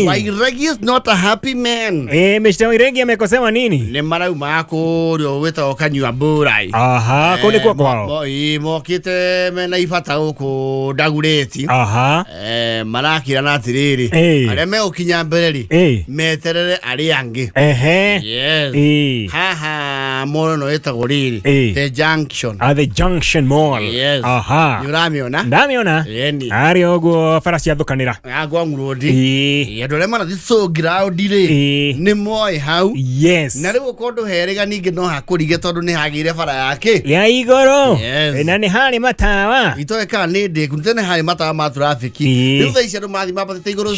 Wairegi is not a happy man. Mr. Wairegi amekosema nini? Ni marau mako rio weta okanywa burai. Aha, kule kwa kwao. Mokite mena ifata uko dagureti. Aha. Marakira na tiriri. Aria me okinya mbereri. Meterere ari angi. Yes. Haha, moro no eta goriri. The Junction. The Junction Mall. Yes. Aha. Yuramiona? Ndamiona. Yeni. Ari ogo farasi athukanira. Agwa ngurodi. Yadole mana thiso ground ire. Ni moi hau. Yes. Na riu kondo herega ninge no hakurige tondu ni hagire bara yake. Ya igoro. Yes. Na ni hari matawa. Itoe ka ni de kunte ni hari matawa ma traffic. Riu thaici andu mathi mapate igoro.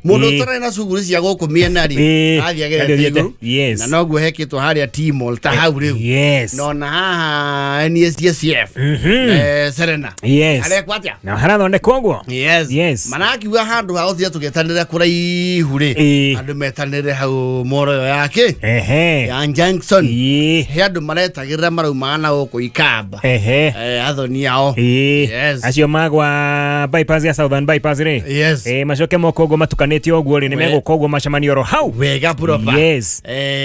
Mundu tara na suguri cia goku miena ri. Athi agere igoro. Yes. Na noguo hekitwo haria T-Mall ta hau riu. Yes. No na haha NSDF. Serena. Yes. Are kwatia. Na harathonde koguo. Yes. Yes. Manakiwa handu ha uthia tugetanira kuraihu ri. Andu metanire hau moro yake. Ya Junction. He andu maretagira marauma na uko ikamba. Athoni ao. Yes. Acio magwa bypass ya Southern bypass ri. Yes. Macoke mokogo matukanetio oguo ri ni megukoguo macamanio ro hau. Wega proper. Yes.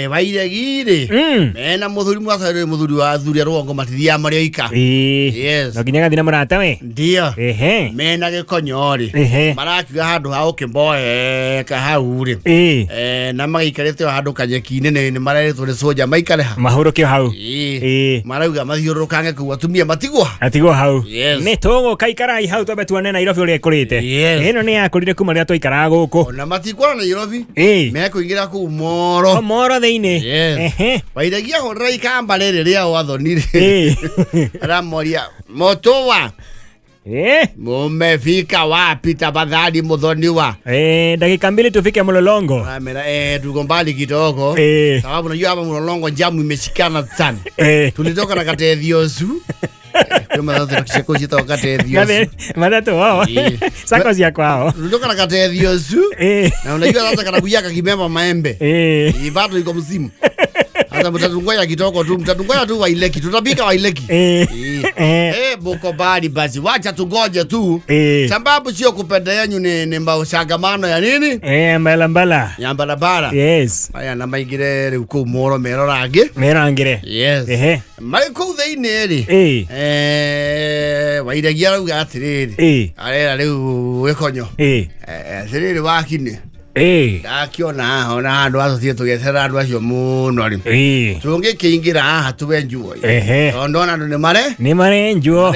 Wairegire. Mena muthuri mwathaire muthuri wa athuri arwongo matithia mario ika. Yes. No ginya gathina murata we. Ndio. Mena gikonyori. Marakiga handu ha ukimboe ka hau ri. Na magikarete handu kanyeki-ini ni mareretwo ni soja maikare ha. Mahurukio hau. Marauga mathiururukange ku atumia matigwa. Atigwa hau. Ni togo kaikarai hau tobe tuane Nairobi uri ekurite. Ino ni yakurire kuma ria twaikara guku. Ona matikwa Nairobi. Mekuingira ku moro. Moro thiini. Wairegia horra ikamba riri ria wathonire. Ramoria motowa. Mumefika wapi tafadhali muthoniwa? Dakika mbili tufike Mlolongo. Tuko mbali kidogo. Sababu unajua hapa Mlolongo jamu imeshikana sana. Tulitoka na Katethiosu. Kama ndio tukishikoshita wakati Katethiosu. Madatu wao. Sako sia kwao. Tulitoka na Katethiosu. Na unajua sasa kanakuja kakimemba maembe. Bado iko msimu. Hata mtatungoya kitoko tu, mtatungoya tu Waileki, tutapika Waileki. Boko bali basi, wacha tungoje tu. Sababu sio kupenda yenu ni mausangamano ya nini? Mbala. Ya barabara. Yes. Aya na maigire uko moro merorage. Merangire. Yes. Maiko theine ri. Wairegia rauga atiriri. Arera riu wekonyo. Atiriri wakine. Akiona ona handu atuthie tugethera andu acio muno ri. Tungikiingira haha tubenjuo. Ndona andu ni mare njuo.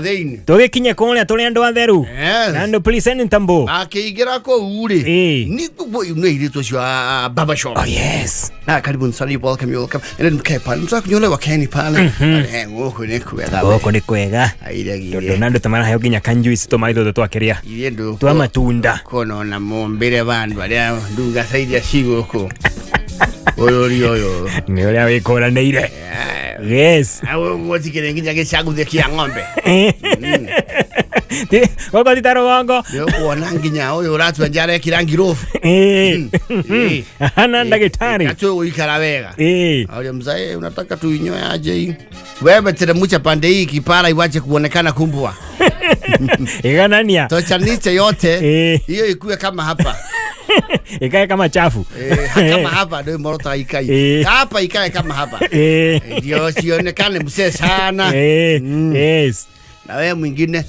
Theini. Tugikinye kuria turi andu atheru. Andu police ni tambo. Akiingira ku uri. Ni ni iritu cio baba shop. Oh yes. Na karibu nsari welcome. Ene mkepa. Msakunyola wakeni pale. Ngoko ni kwega. Ngoko ni kwega. Airegi. Nando tamara hayo ginya kanjuici tumaitho twakiria. Iyendu. Twa matunda. Kono na mombere bandu aria ndunga saidia cigoko. Oyo. Ni uria wikoraneire. Yes. Awo ngotikire nginya gicaguthe kia ng'ombe. Goko titaro gongo. Yo kuona nginya uyu uratwa njare kirangi rofu. Ana ndagitari. Kacho uikara wega. Aulia mzae unataka tuinyoe aje hii. Wewe teremsha pande hii kipara iwache kuonekana kumbwa. Iganania. Tochanisha yote. Hiyo ikuwe kama hapa. Ikae kama chafu. Kama hapa ndio morota ikai. Hapa ikae kama hapa. Ndio sionekane mzee sana. Yes. Na wewe mwingine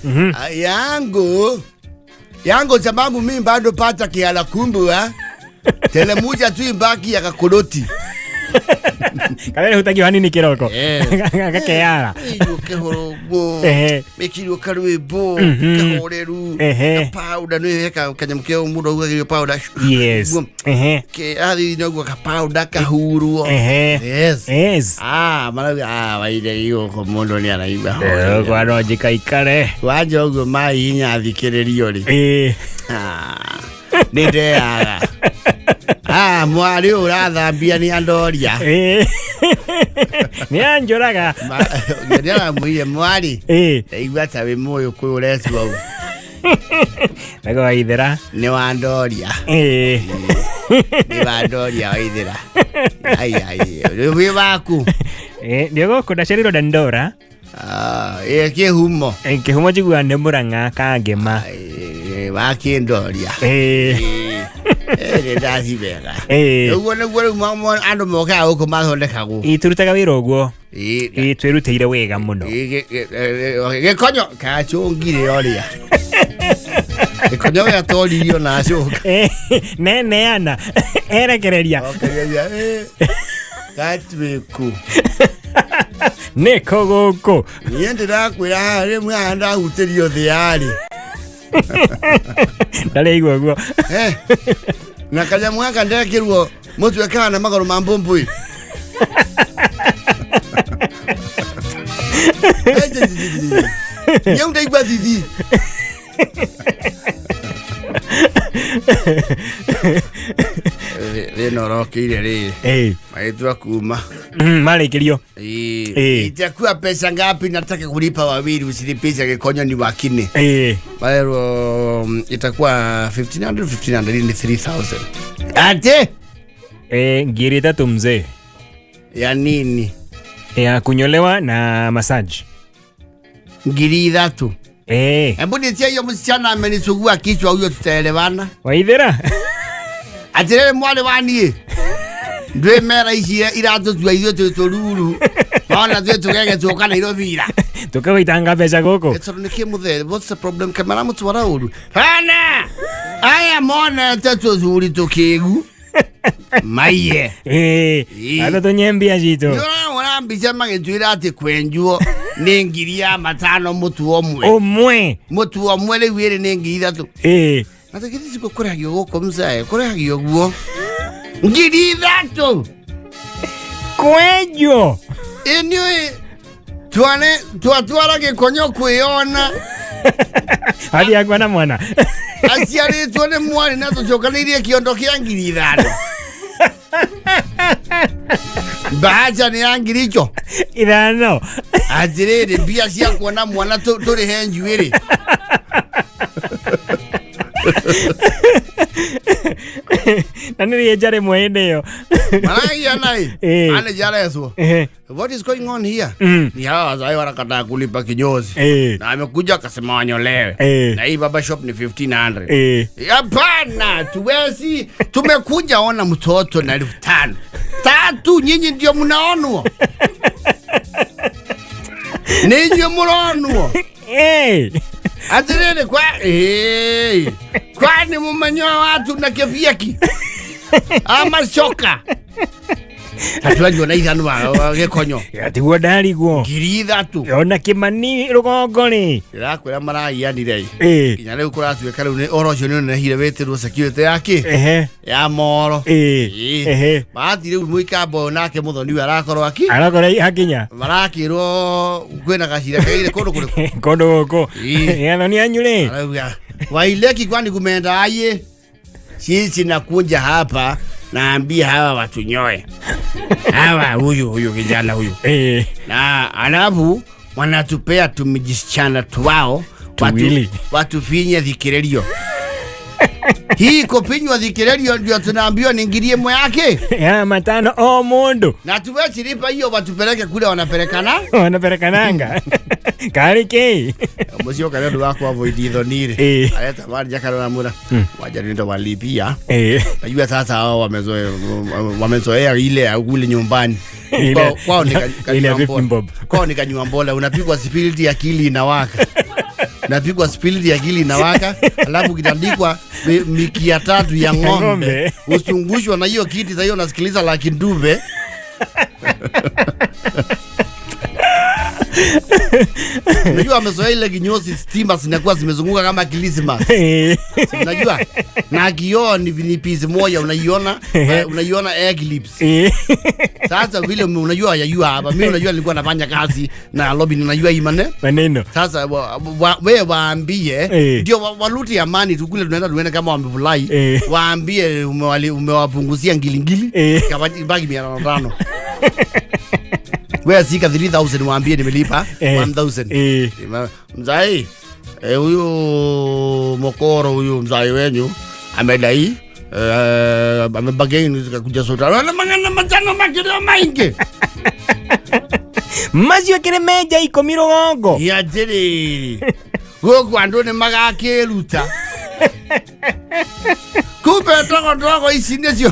yangu sababu mimi bado pata kiala kumbwa. Telemuja tu imbaki ya kakoloti. Kale hutaki hanini kiroko. Kakeara. Kehorogo. Mekiro karwebo, kehoreru. Powder no heka kanyamkeo mudo uga powder. Yes. Ke ali no uga powder kahuru. Yes. Mara waide hiyo kwa mundo ni anaiba. Kwa roje kaikare. Waje ugo mai nya athikiririo ri. Nindea. Mwari urathambia ni andoria. Ni anjoraga. Ndia muiye mwari. Igwa tawe moyo kwi uretu au. Nago waithera. Ni wandoria. Ni wandoria waithera. Ai. Wi waku. Ndio ko ndaceriro Dandora. Kihumo. Kihumo jigua ne Murang'a Kangema. Wakindoria. Ndathi bega. Uguo niguo mamo andu moka guku mathondekagu. Turutaga wira uguo. Twirutire wega muno. Gikonyo kachungire oria. Gikonyo ya toririo na acuka. Neneana. Erekereria. Gatwiku. Niko guku. Niĩ ndĩrakwĩra rĩmwe haha ndahutĩrio thĩ yarĩ. Ndarĩ igua guo. Na kanyamũ gaka ndekĩrwo mũtwe kana magũrũ ma mbũmbũĩ. Nyau ndaigua thithi. Rĩno rokĩire rĩrĩ. Maitwa kuma. Marĩkĩrio. Itakuwa pesa ngapi nataka kulipa wawili usilipisha Gikonyo ni wakine. Baero itakuwa 1500 ni 3000. Ate? Ngiri 3 mzee. Ya nini? Ya kunyolewa na massage. Ngiri 3. Hebu nitie hiyo msichana amenisugua kichwa huyo tutaelewana. Waithera? Atirere mwale wanie. Ndwe mera ici iratu twa ithuĩ tũruru. Ona twe tugege tuka Nairobi ira. Tukagoitanga mbeca guku. Nĩkĩ mũthe? What's the problem? Kamera mũtwara ũru. Hana! Aya mona tũthuri tũkĩgu. Maiye. Ado tunyembia citũ. Nĩũrona mbica magĩtwĩra atĩ kwenjuo nĩ ngiri ya 5 mũtu omwe. Mũtu omwe rĩu ĩrĩ nĩ ngiri 3. Na tũkĩthi siko kũrehagio gũkũ mzae, kũrehagio guo. Ngiri 3. Kwenjo. Anyway, twatwara Gikonyo kwĩona. Hadi agwa na mwana. Aciarĩtwo nĩ mwarĩ na tũcokanĩirie kĩondo kĩa ngiri 5. Bahaja nĩ ya ngiri icio 5. Atĩrĩrĩ mbia cia kuona mwana tũrĩhe njuĩrĩ. Nani jare mwende yo. Maragia nai. Ane jare eso. What is going on here? Ni hawa zai wanakataa kulipa kinyozi. Na amekuja akasema wanyolewe. Na hii baba shop ni 1500. Hapana, tuwezi. Tumekuja ona mtoto na 5,000. 3 nyinyi ndio mnaonwa. Ninyi mnaonwa. Atirere kwani mumanyoa watu na kefiaki ama shoka atuanjwa na ithanu wa Gikonyo atiguo ndari guo ngiri 3 ona Kimani rugongoni irakwira maraianire kinya riu kuratuika riu ni orocio ni nehire wetirwo security yake ya moro baati riu muikambo nake muthoni arakorwo hakinya marakirwo kwina gacira kaire kundu kuriku kundu guku yathoni anyure Waileki kwani kumeenda aye sisi nakuja hapa naambia hawa watunyoe hawa huyu kijana huyu na alafu wanatupea tumijisichana twao watufinye thikĩrĩrio. Hii kupinywa thikĩrĩrio ndio tunaambiwa ni ngiri 1 yake ya 5 o mundu na tuwechilipa hiyo watupeleke kule wanapelekananga kariki musio kana ndu wako avoid ithonire aleta mali jakara na mura wajari ndo walipia najua sasa hao wamezoea ile ya kule nyumbani kwao ni kanywa mbola unapigwa spiriti akili inawaka napigwa spiriti akili inawaka alafu kitandikwa miki ya 3 ya ng'ombe usungushwa na hiyo kiti za hiyo nasikiliza la kinduve. Unajua amezoea ile kinyozi stima zinakuwa zimezunguka kama Christmas. Unajua na kioo ni piece moja unaiona egg lips. Sasa vile unajua yajua hapa mimi unajua nilikuwa nafanya kazi na lobby unajua hii maneno. Sasa wewe waambie ndio waluti amani tukule tunaenda kama wamevulai waambie umewapunguzia ngilingili kama bagi 500. Wewe sika 3000 waambie nimelipa 1000. Mzai huyu mokoro huyu mzai wenyu amedai amebageni zikakuja sota na mangana matano makiro maingi mazio kire meja iko mirongo ya jeri gogo andone magakeruta Kumbe ndogo ici nĩcio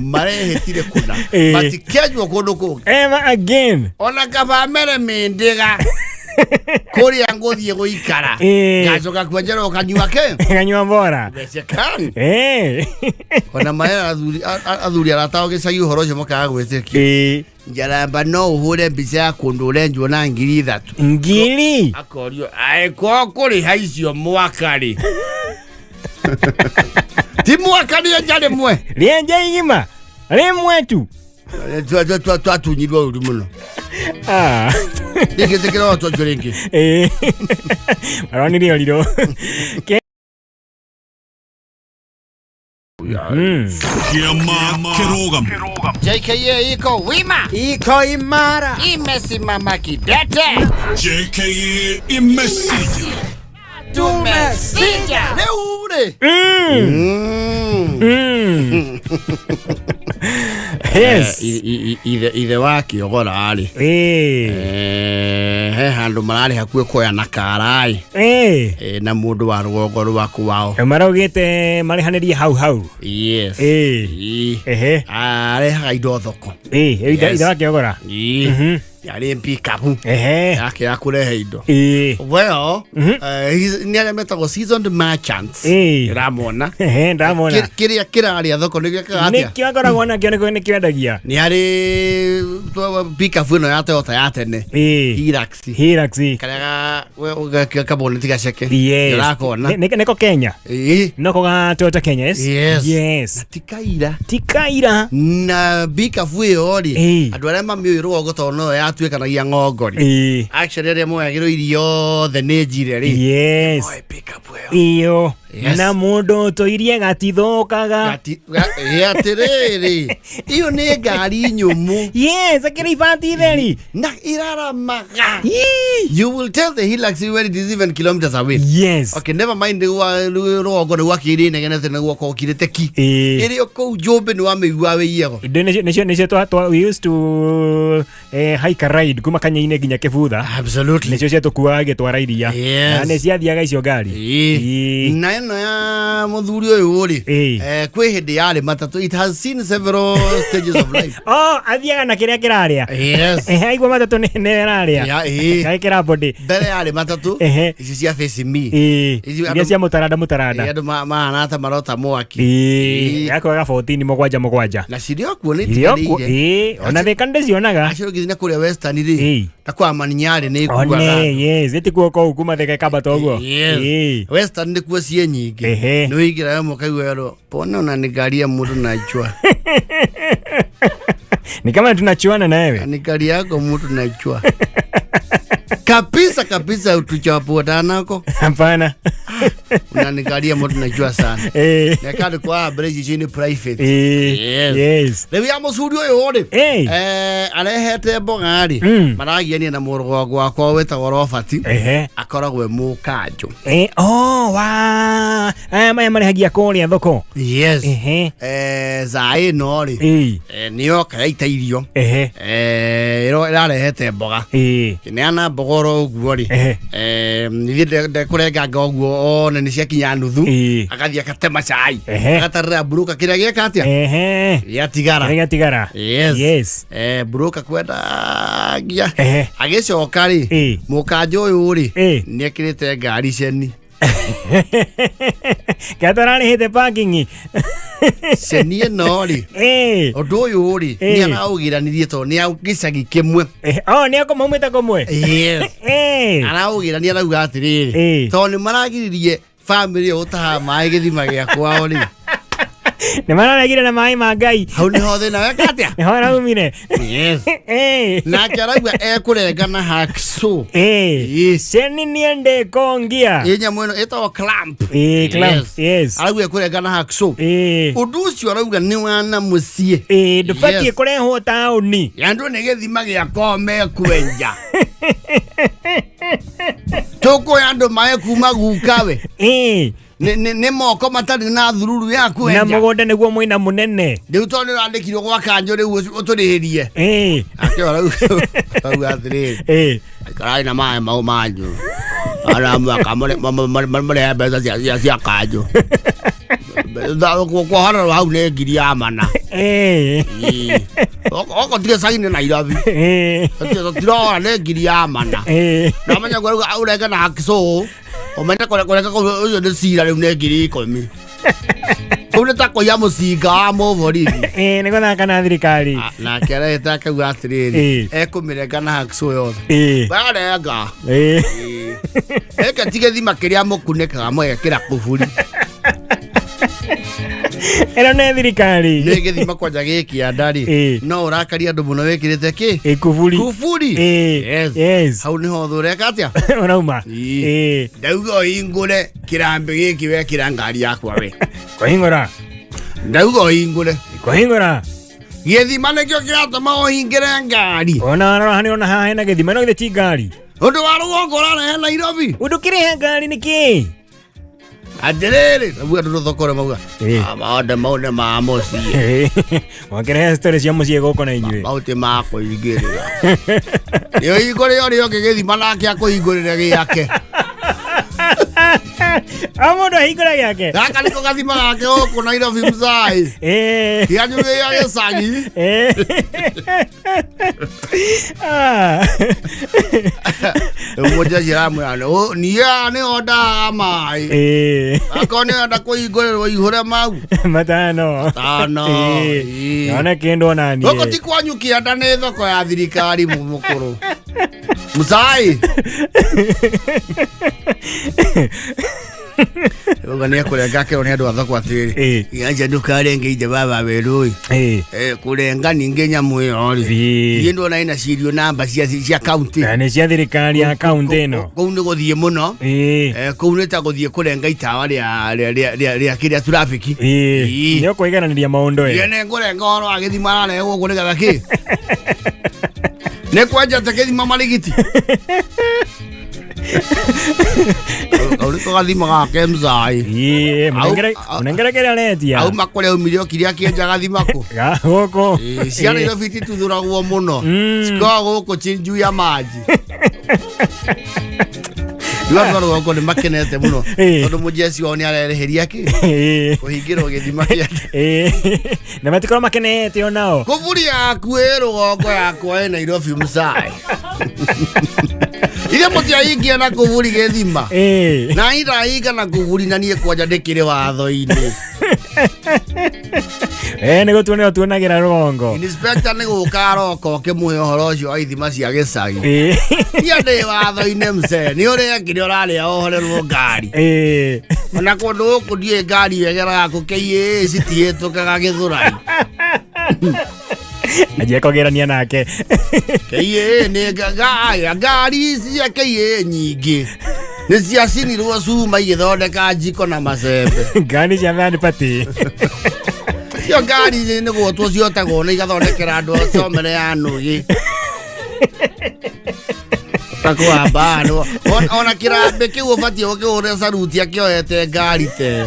marehĩtire kuna matikĩenjwo kũndũ kũngĩ ever again ona kaba mere mĩndĩga kũrĩa ngũthiĩ gũikara ngacoka kwenjerwo kanyua kanyua mbora becekani ona mahera athuri arataho gĩcagi ũhoro ũcio makaga gwĩtĩkia Njaramba no ũhũre mbica ya kũndũ ũrenjwo na 3,000 ngiri akorio aĩko kũrĩha icio mwaka-rĩ ti mwaka rĩenja rĩmwe rĩenja igima rĩmwe tu twatunyirwo ũru mũno ndĩngĩtĩkĩra twanjũ rĩngĩ maronire ũrirũ Kiama Kirogam. JKA iko wima, iko imara, imesimama kidete. JKA imesija. Tumesija leure. Yes. Ithe wake ogora ali. He handu marari hakuwe koya na karai. Na mundu wa rũgongo rwaku wao. Marogete marihanĩrie hau. Yes. Arehaga indo thoko. Ithe wake ogora. Yari mpikapu yake ya kurehe indo. Well, ni metagwo seasoned merchants. Ramona. Ndamona. Kĩrarĩa thoko nĩ gĩkaga atĩa? Nĩ kĩagoragwo nakĩo nĩ kĩendagia. Nĩ harĩ pikapu ĩno ya Toyota ya tene. Hilux. Karĩa kaboneti gaceke. Ũrakona. Nĩko Kenya. Noko ga Toyota Kenya, yes. Tikaira. Na pikapu ĩyo-rĩ, andũ arĩa mamĩũĩ rũgongo tondũ no yatuĩkanagia ng'ongori. Actually arĩa moyagĩrwo irio the nĩ njire-rĩ. Yes. Iyo. Na mũndũ tũirie gatithũkaga. Atĩrĩrĩ, iyo nĩ ngari nyũmũ. Yes, akĩrĩ ibati theri. Na iraramaga. You will tell the Hilux when it is even kilometers away. Yes. Okay, never mind rũgongo nĩ gwakĩrĩ negenete nĩ gwakwo kirĩte ki. Ĩrĩ kũu Njũmbĩ nĩ wamĩigua wĩiego. Nĩcio we used to hike a ride kuma Kanya-inĩ nginya Kĩbutha. Absolutely. Nĩcio ciatũkuaga gĩtwara iria. Na nĩ ciathiaga icio ngari. Na ĩno ya mũthuri ũyũ-rĩ, kwĩ hĩndĩ yarĩ matatũ. It has seen several stages of life. Athiaga na kĩrĩa kĩrarĩa. Yes. Aigua matatũ nĩ ĩrarĩa. Kaĩ kĩrabodi. Mbere yarĩ matatũ. Ici cia Face Me. Iria cia mũtaranda. Andũ mahana ta marota mwaki. Yakoraga 14 na cirĩ okuo nĩ itiganĩire. Ona Thĩka ndĩcionaga. Acio ngĩthiĩ na kũrĩa Western-rĩ, na kwa Maninyarĩ nĩ ikuaga. Yes, ĩtikuo kũu kuma Thĩka ĩkambata ũguo. Western nĩ kuo ciĩ nyingĩ. Nĩ ũingĩra we mũkaigua yaro, pona na ni gari ya mũndũ najua. Ni kama tunachuana na wewe. Ni gari yako mtu najua. Kabisa utuchapo nako. Hapana. Unanikalia mtu najua sana. Nekadi kwa bridge chini private. Yes. Lewi ya mũcuri ũyũ ori. Arehete mbogari. Maragiania na mũrũgo gwakwa wetagwo Robert. Akoragwo mũkanjũ. Maya marehagia kũrĩa thoko. Yes. Zai no ri. Nĩoka yaita irio. Ĩrarehete mboga. Kĩneana mbogoro ũguo ri. Nĩthiĩ kũrenganga ũguo ona nĩ ciakinya nuthu. Agathiĩ agatema cai. Agatarĩra broker kĩrĩa gĩeka atĩa? Gĩatigara. Yes. Broker kwendagia. Agĩcoka ri. Mũkanjũ ũyũ ri. Nĩekĩrĩte ngari ceni. Katara hite parking. Senie nori. Ũndũ ũyũ ri nĩ araũgĩranirie tondũ nĩ gĩcagi kĩmwe. Nĩ akomumĩte kũmwe. Araũgĩrania arauga atĩrĩrĩ, tondũ nĩ maragiririe family ũtaha maĩ gĩthima gĩa kwao ri. Nĩ mararegire na maĩ ma Ngai. Hau nĩho thĩna weka atĩa? Nĩho araumire. Yes. Nake arauga ekũrengana hacksaw. Ceni niende kongia. Nyamũ ĩno ĩtagwo clamp. Clamp. Yes. Arauga ekũrengana hacksaw. Ũndũ ũcio arauga nĩ wana mũciĩ. Ndũbatiĩ kũrehwo taũni. Yandũ nĩ gĩthima gĩakwa mekwenja. Tũkũhe andũ maĩ kuma gukawe. Nĩ moko matarĩ na thururu ya kwenja. Na mũgũnda nĩguo mwĩna mũnene. Rĩu tondũ nĩũrandĩkirwo gwa kanjũ rĩu ũtũrĩhĩrie. Akĩo arauga atĩrĩrĩ. Aikarai na maĩ mau manyu. Ana mama beza cia kajo. Da kwa hana hau ne ngiri ya mana. Oko tire saini Nairobi. Tiro ne ngiri ya mana. Na manya kwa au rega na kiso. Omena kwa uyo ne sira ne ngiri 10. Kuna tako ya musiga mo vori. Niko na kana thirikari. Na kera taka gwatiriri. Ekumirega na hakso yo. Barega. Eka tige thima kiria mukuneka mo ekira kufuri. Era ne thirikari. Ne githima kwanja giki andari. No urakaria andu muno wekirite ki? Kufuri. Kufuri. Yes. Hau ni ho thureka atia? Unauma. Ndaugo ingure kirambe giki wekira ngari yakwa we. Kohingora. Ndaugo ingure. Kohingora. Githima nikio kiratuma ohingire ngari. Ona haha na githima no githiti ngari. Undu wa rugongo rara he Nairobi. Undu kire ngari niki? Adirere, abuya ndo thokore mauga. Maonde ma mosi. Wakire stories ya mosi goko na inywe. Maute mako igirira. Yo igore yo kigithima nake akuhingurira giake. Amondo hingura yake. Gaka niko gathima gake goko Nairobi mzai. Kianyu ya gesagi. Umoja jiramu ano ni ya ne oda mai. Akone ada kuhingurira ihura mau. Matano. Ona kendo nani. Goko tikwanyu kianda ne thoko ya thirikari mumukuru. Mzai. Ogania kurenga kero ni andu athoko atiri. Yanja ndukarenge ije baba werui. Kurenga ninge nyamu yo ri. Yendo na ina sirio namba cia county. Na cia thirikari ya county no. Kou ni guthie muno. Kou ni ta guthie kurenga itawa ria kiria traffic. Nio kuigananiria maundu Yene kurenga oro agithima na ego kurega ki. Ne kwanja takethima maligiti. Auriko gathima gake mzai. Munengera kera netia. Au makore umirio kiria kienja gathima ko. Goko. Ciana iro fiti tuthuragwo muno. Ciko goko chinju ya maji. Lwaro goko ni makenete muno. Tondu mujesi wao ni areheria ki. Kuhingirwo githima kia. Na matikoro makenete onao. Kuvuria kwero goko yakwa ena Nairobi mzai. Ile mutia ingia na kuvuri gethima. Na ira iga na kuvuri na nie kwanja ndikire watho-ini. Nego tuonagira rugongo. Inspector ni guka roko kimuhe uhoro ucio wa ithima cia gicagi. Ia ndi watho-ini mse ni uria kire urari ohorerwo ngari. Ona kundu guku ndie ngari wegera gaku KA citietukaga Githurai. Ajia kugerania nake. KA ni ngari cia KA nyingi. Ni cia cinirwo cuma igithondeka njiko na macembe. Ngari cia thani pati. Yo ngari ni gutwo ciotagwo na igathondekera andu acomere ya nugi. Takwa bado. Ona kirambe kiu ubatie ukihura saruti akioete ngari te.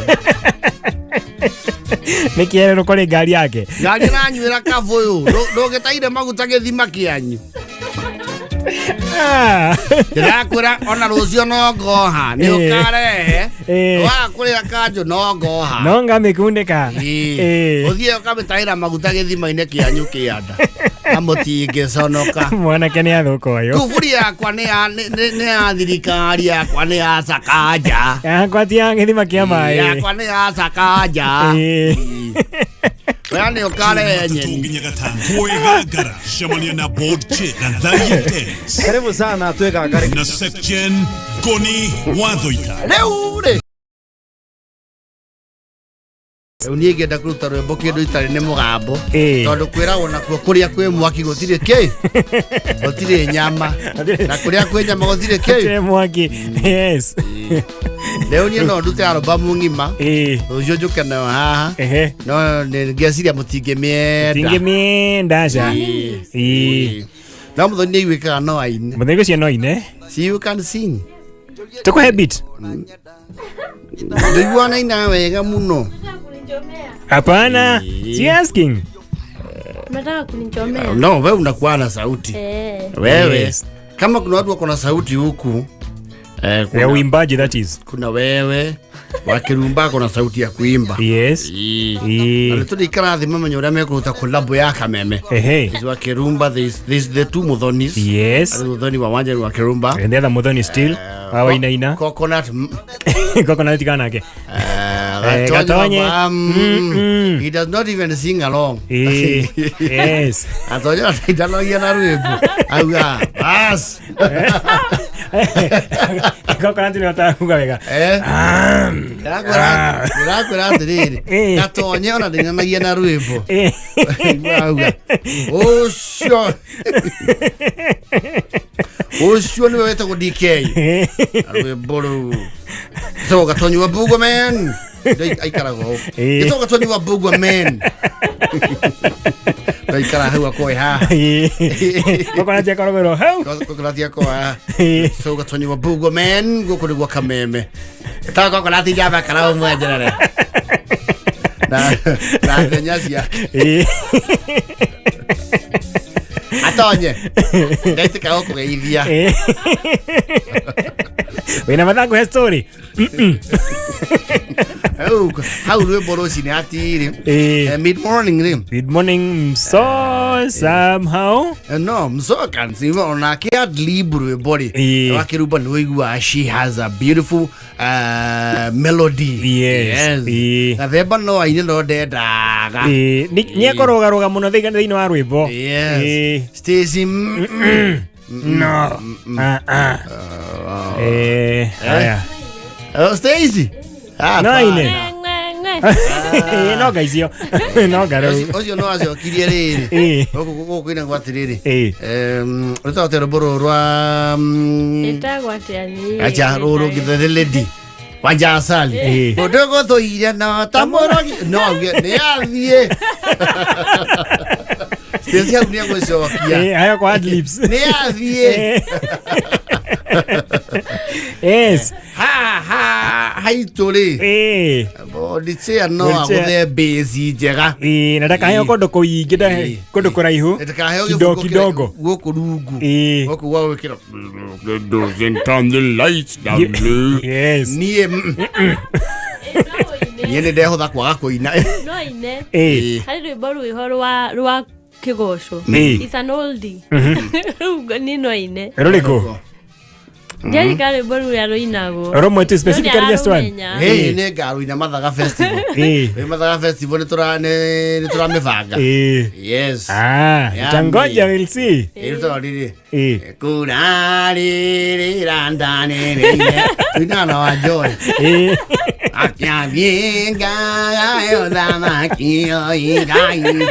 Nikiere rukore ngari yake. Ngari nanywira kavuyu. Ndugitaire maguta githima kianyu. Ndirakwira ona rucio no ngoha ni ukarehe. Wa kurira kanju no ngoha. No ngamikundika. Uthie ukamitaira maguta githima-ini kianyu kianda. Amutinge conoka. Mwanake ni athuko yo. Kufuri yakwa ni ya thirikari yakwa ni ya Sakaja. Yakwa ti ya githima kia mai. Yakwa ni ya Sakaja. Wani ukare nyeni. Kuegagara shamania na boche na Dayentes. Karibu sana tuweka karibu. Na section Goni Wathoika. Leure. Unie ngenda kuruta rwimbo kindu itari ni mugambo tondu kwiragwo nakuo kuria kwi mwaki gutire ki gutire nyama na kuria kwi nyama gutire ki gutire mwaki. Yes. Leo nie no ndute album ngima ucio njukana haha no ngeciria mutingimienda aca no muthoni iwikaga no aine muthoni cio no ine see you can sing tukuhe beat ndiguana ina wega muno. Hapana, si asking. Nataka kunichomea. No, wewe unakuwa na sauti. Wewe kama kuna watu wako na sauti huku Ya uimbaji that is. Kuna wewe wakirumba kuna sauti ya kuimba. Yes. Na tulikara thima manyora mekuruta collab ya Kameme. Is wakirumba this the two Muthonis. Yes. Muthoni wa Wanja wa Kirumba. And the other Muthoni still. Hawa ina. Coconut. Coconut kanake. Gatonye. He does not even sing along. Yes. Gatonye ataitalo yana rwimbo. Auga. Bas. Coconut ni watakuga wega. Gura ndiri. Gatonye ona ndinanagia na rwimbo. Auga. Osho ni wewe tako DK. Rwimbo. So Gatonye wa Bugo man. Ai karago. Ito Gatonye wa Bugo man. Ai karago akoi ha. Coconut ya korogero. Coconut ya ko ha. So Gatonye wa Bugo man go kuri gwa Kameme. Ta Coconut ya ba karago mo ajara. Na nyasi yake. Atonye. Ndete kao ko geithia. Wena mathako ya story. How rwimbo ruci ni atiri. Mid morning so somehow. No, mso kan siva ona ke adlib rwimbo ri. Wakiruba no igua she has a beautiful melody. Yes. Na veba no aine no dedaga. Ni akorogaroga muno thiini wa rwimbo. Yes. Stacy. No. Haya. Stacy. No ine. No gaizio. No garo. Ocio no acio kirie riri. Goko kwina gwatiriri. Rutotero boro rwa Itagwatiani. acha roro githeledi. Wanja asali. Odogo toira na tamorogi. No, ne athie. Stacy akunia gwecokia. Haya kwa adlibs. Ne athie. Yes. Haitore. Boditse no aguthe base njega. Nataka hayo kondo kuingira kondo kuraihu. Kidogo. Goko rungu. Goko wa wekira. Doesn't turn the lights down low. Yes. Nie. Niene ndeho tha kwaga kuina. No ine. Hari rwimbo rwiho rwa kigosho. It's an oldie. Ni no ine. Ruriko. Jari kare boru ya roinago. Romo to specifically just one. Ne garu ina Mathaga festival. Mathaga festival ni tura mevanga. Yes. Tangoja we'll see. Ito didi. Kurari randane ne. Ina na wajoy. Akya bienga yo dama kiyo igai.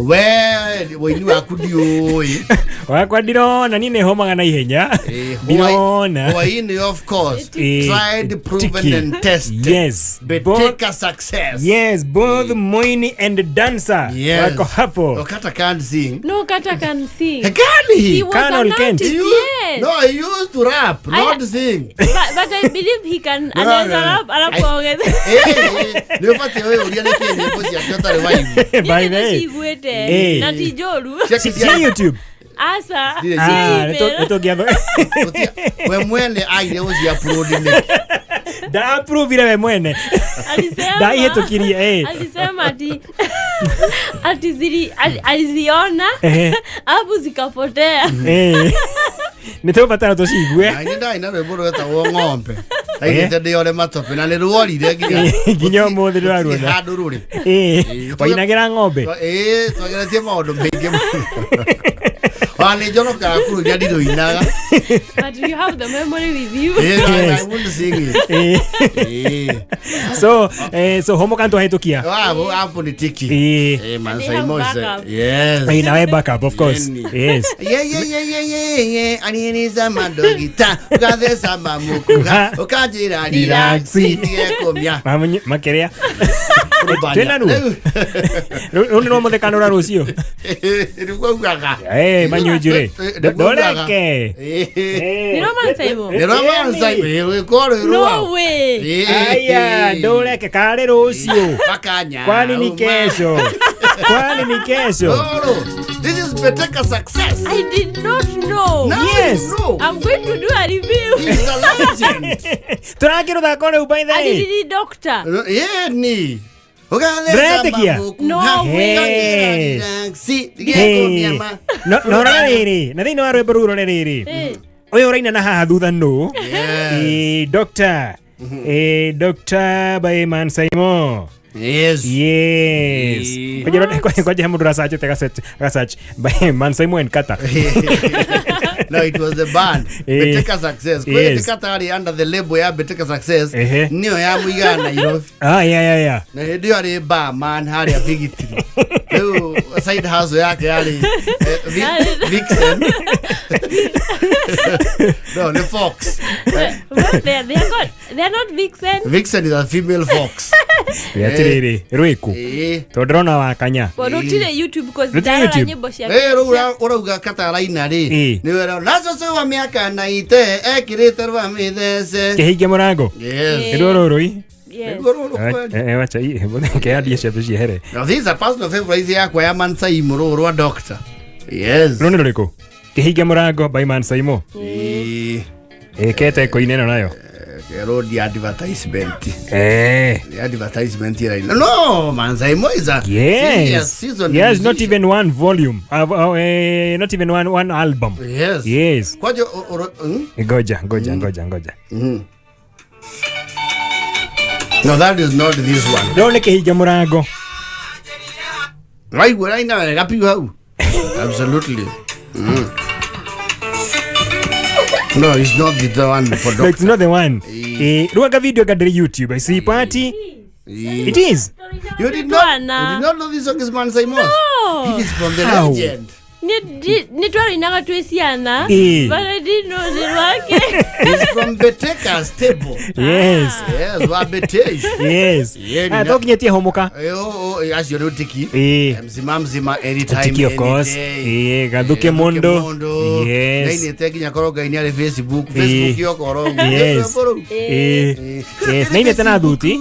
We ni wakudio wakwa ndirona nine homaga na ihenya ndirona Hawaii of course tried proven and tested. Yes, but take a success. Yes, both Moini and the dancer wako hapo. Okata can't sing. No, Kata can sing. He was an artist, yes. No, he used to rap, not sing. But I believe he can rap. By the way, Nati Joru. see YouTube. Asa. We mwene aire uzi uploading. Da approve ile we mwene. Da yetu kirie alisema ati aliziona hapo zikapotea. Nitopata toshigwe. Ainda ina rwimbo eta ng'ombe. Aigete ndiore matope na niruorire ginya muthi rwaruna. Handu ruri. Wainagira ng'ombe. Twageretie maundu maingi. Wani jono ka kuru jadi do inaga. But you have the memory with you. I want to sing it. So homo kanto haitukia. Hapo ni tiki. Man say more. Yes. Ina backup of course. Yes. Yeah. Ani ni zama dogita. Ukaze samba mukuha. Ukajira relax. Tie komia. Makerea. Tena nu. Uno mo de kanora rusio. Rugaga. Manyujure. Doleke. Ni romansaimo. No way. Aya, doleke kale rusio. Pakanya. Kwani ni kesho. This is Beteka Success. I did not know. Now Yes. you know. I'm going to do a review. He's a legend. Turakira thako rĩu by the way. Adidi doctor. Yeah, ni. Ndĩretĩkia. No way. Hey. No rĩrĩ na thĩinĩ wa rwĩmbo rũu rũrĩ rĩrĩ ũyũ ũraina na haha thutha nũ Dr. Dr. by Saimo. Yes. Kwaje mũndũ racachete gasearch by Saimo and Kata. No, it was the band Beteka Success. Kwa hiyo Kata ali under the label ya Beteka Success. Niyo ya muiga na Nairobi. Yeah. Na ndio ali ba man hali afigitiri. Leo side hustle yake yali Vixen. No, the Fox. They're not Vixen. Vixen is a female fox. Yatiriri Rwiku. Tondrona wa kanya. Borotire YouTube because dara nyimbo cia. Urauga Kata raina ri. Ni wera nazo sewa miaka na ite ekirite rwa mithece. Kihige murango. Yes. Ndororoi. Yes. Wacha hii ke hadi shepe here. Now these are personal favorites yakwa ya Saimo rwa doctor. Yes. Rone riko. Kihige murango by Saimo. Kete ko ineno nayo. Road advertisement. The advertisement here. No, Saimo is a serious season. Yes, not even one volume. Not even one album. Yes. Kwaje Ngoja. No, that is not this one. Rone kihige murango. Right now, happy how? Absolutely. No, it's not the one for doctor. It's not the one. Ruaga video kadri YouTube. I see party. It is. You did not know this song is Saimo? No. It is from the legend. Ni twari naga twesiana. But I didn't know the wake. It's from Beteka stable. Yes. Wa Betesh. Yes. Dokinyetie homoka. As you know tiki. Mzima anytime. Tiki of course. Gaduke Mondo. Yes. Naini teki nyakoroga ini ale Facebook yokoro. Yes. Yes. Naini tena duti.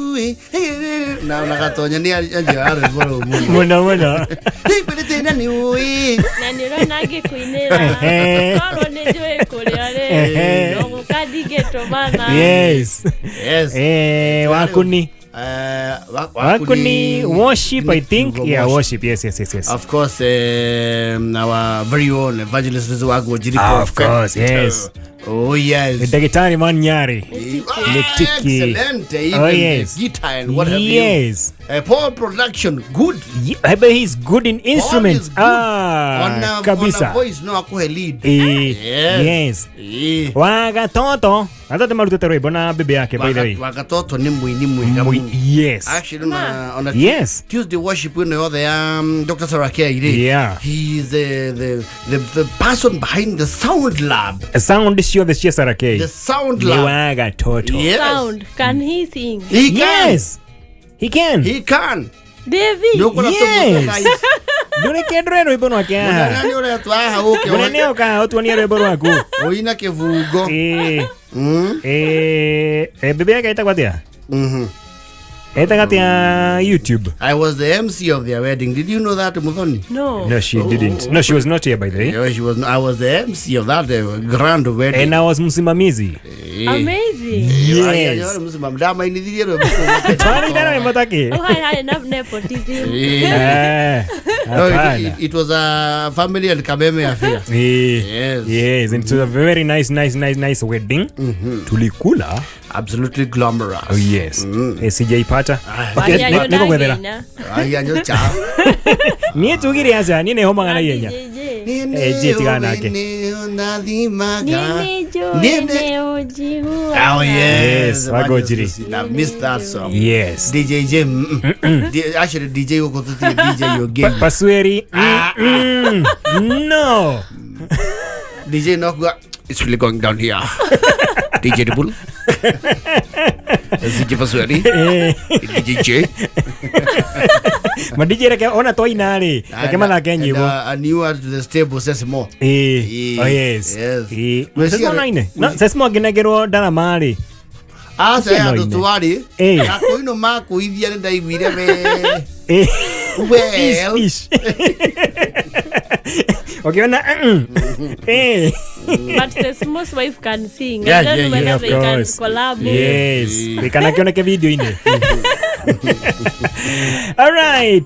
Na nakatonya ni ajare boro. Mona. Pero tena ni ui. Nani nage kuinera. Koro nejoe koreare. No kadige tomana. Yes. Wakuni. Wakuni worship, I think. Yeah, worship. Yes. Of course, our very own evangelist Wago Jiripo. Of course, yes. Oh yes. The guitar man Nyari. Excellent. Even guitar and what have you. Yes. Paul production good. I bet he's good in instruments. Kabisa. On voice no akuhe lead. Yes. Wagatoto. Hata marutete rwimbo na bebe yake by the way. Wagatoto ni mwini. Yes. Actually on a Tuesday worship we know the Dr. Sarake. Yeah. He's the person behind the sound lab. Sound show the Sarake. The sound lab. Wagatoto. Yes. Sound. Can he sing? He can. Yes. He can. David. Yes. Dune kedre rwimbo rwake aha. Nani ule atwaha uke. Munene oka otuania rwimbo rwaku. Oina kivugo. Bebe yake itagwa atia? Etagwa atia YouTube. I was the MC of their wedding. Did you know that, Muthoni? No, she didn't. No, she was not here by the way. Yeah, she was. I was the MC of that grand wedding. And I was msimamizi. Amazing. Yes. Mdama inidhirie rwimbo. Twari ndara wimbo take. Hi, nepotism. No, it was a family and Kabeme affair. Yes, and it was a very nice wedding. Tulikula. Absolutely glamorous. Oh yes. Sijaipata. Niko gwethera. Ayanyo cha. Nie tugire acha, nie homa ngana yenya. Je tigana ke. Oh yes. Wagojiri. I missed that song. Yes. DJ J. Actually DJ uko tu DJ yo game. Pasweri. No. DJ Nokwa. It's really going down here. DJ the Bull. DJ Pasweri. DJ J. Ma DJ reke ona toi nari. Reke mana kenyi bo. And you are to the stable Sesamo. Oh yes. Sesamo naine. No, Sesamo ginagero dana mari. Saya ndo tuwari. Na koino mako ithia ndaiguire we. Well. Ukiona But the Smos wife can sing. Yeah, I don't know whether of they can course. collab. Yes. Ikana kioneke video ine. All right.